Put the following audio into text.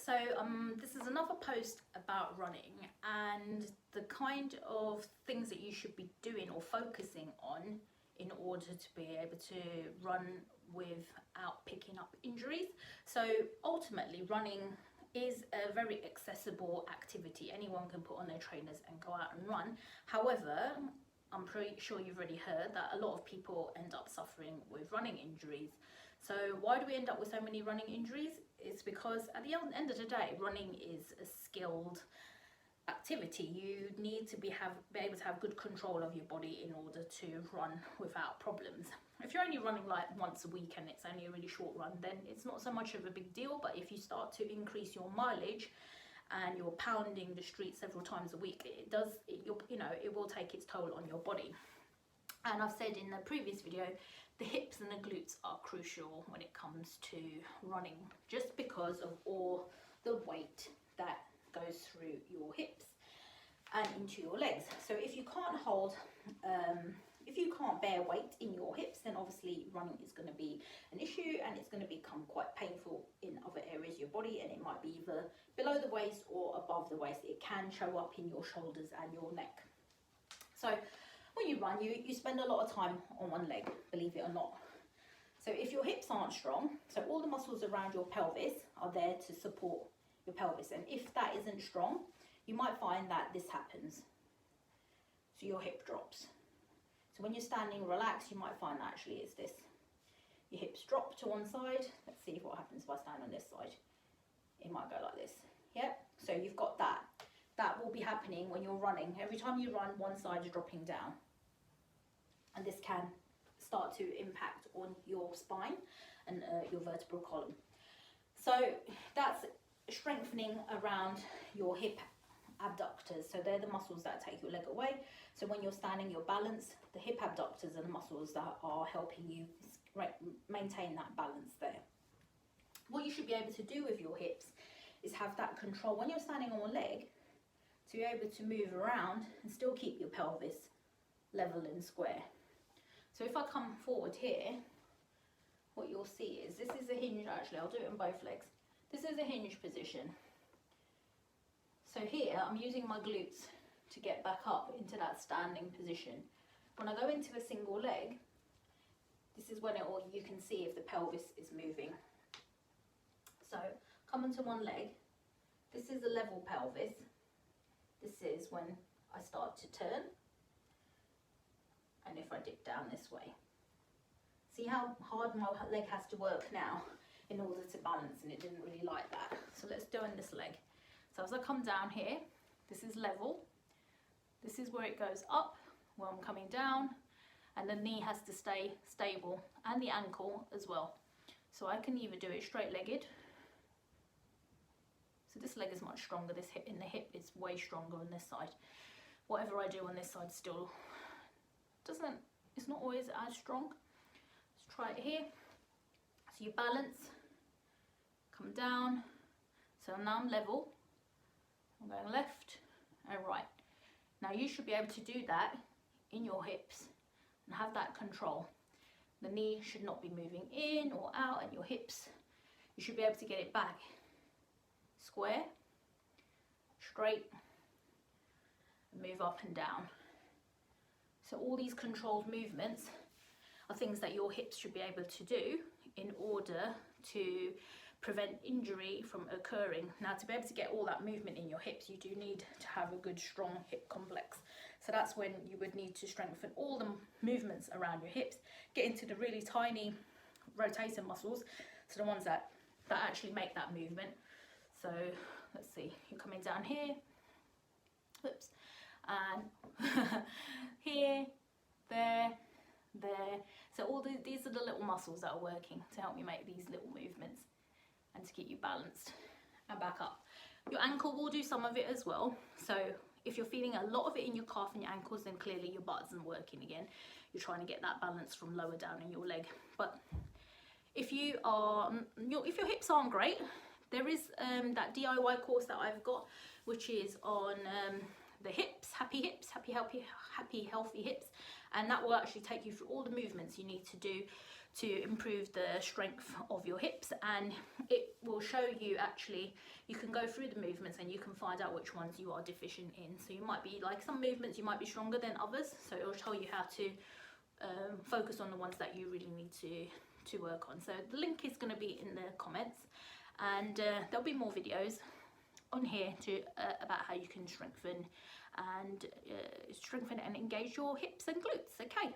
So this is another post about running and the kind of things that you should be doing or focusing on in order to be able to run without picking up injuries. So ultimately, running is a very accessible activity. Anyone can put on their trainers and go out and run. However, I'm pretty sure you've already heard that a lot of people end up suffering with running injuries. So why do we end up with so many running injuries? It's because at the end of the day, running is a skilled activity. You need to be able to have good control of your body in order to run without problems. If you're only running like once a week and it's only a really short run, then it's not so much of a big deal. But if you start to increase your mileage and you're pounding the street several times a week, it will take its toll on your body. And I've said in the previous video, the hips and the glutes are crucial when it comes to running, just because of all the weight that goes through your hips and into your legs. So if you can't bear weight in your hips, then obviously running is going to be an issue, and it's going to become quite painful in other areas of your body, and it might be either below the waist or above the waist. It can show up in your shoulders and your neck. So when you run, you spend a lot of time on one leg, believe it or not. So if your hips aren't strong, so all the muscles around your pelvis are there to support your pelvis, and if that isn't strong, you might find that this happens. So your hip drops. So when you're standing relaxed, you might find that actually it's this. Your hips drop to one side. Let's see what happens if I stand on this side. It might go like this. Yep. So you've got that. That will be happening when you're running. Every time you run, one side is dropping down. And this can start to impact on your spine and your vertebral column. So that's strengthening around your hip abductors. So they're the muscles that take your leg away. So when you're standing, you're balanced. The hip abductors are the muscles that are helping you maintain that balance there. What you should be able to do with your hips is have that control when you're standing on one leg, to be able to move around and still keep your pelvis level and square. So if I come forward here, what you'll see is this is a hinge. Actually, I'll do it on both legs. This is a hinge position. So here I'm using my glutes to get back up into that standing position. When I go into a single leg, this is when you can see if the pelvis is moving. So come onto one leg. This is a level pelvis. This is when I start to turn, and if I dip down this way. See how hard my leg has to work now in order to balance, and it didn't really like that. So let's do on this leg. So as I come down here, this is level. This is where it goes up, where I'm coming down, and the knee has to stay stable, and the ankle as well. So I can either do it straight-legged. So this leg is much stronger, this hip in the hip is way stronger on this side. Whatever I do on this side still it's not always as strong. Let's try it here. So you balance, come down. So now I'm level. I'm going left and right. Now you should be able to do that in your hips and have that control. The knee should not be moving in or out, and your hips, you should be able to get it back square, straight, and move up and down. So all these controlled movements are things that your hips should be able to do in order to prevent injury from occurring. Now, to be able to get all that movement in your hips, you do need to have a good strong hip complex. So that's when you would need to strengthen all the movements around your hips, get into the really tiny rotator muscles, so the ones that actually make that movement. So let's see, you're coming down here, whoops, and here, there. So these are the little muscles that are working to help you make these little movements and to keep you balanced and back up. Your ankle will do some of it as well. So if you're feeling a lot of it in your calf and your ankles, then clearly your butt isn't working again. You're trying to get that balance from lower down in your leg. But if your hips aren't great, there is that DIY course that I've got, which is on the hips, happy healthy hips, and that will actually take you through all the movements you need to do to improve the strength of your hips, and it will show you, actually you can go through the movements and you can find out which ones you are deficient in. So you might be like, some movements you might be stronger than others, so it will tell you how to focus on the ones that you really need to work on. So the link is going to be in the comments, and there'll be more videos on here about how you can strengthen and engage your hips and glutes. Okay.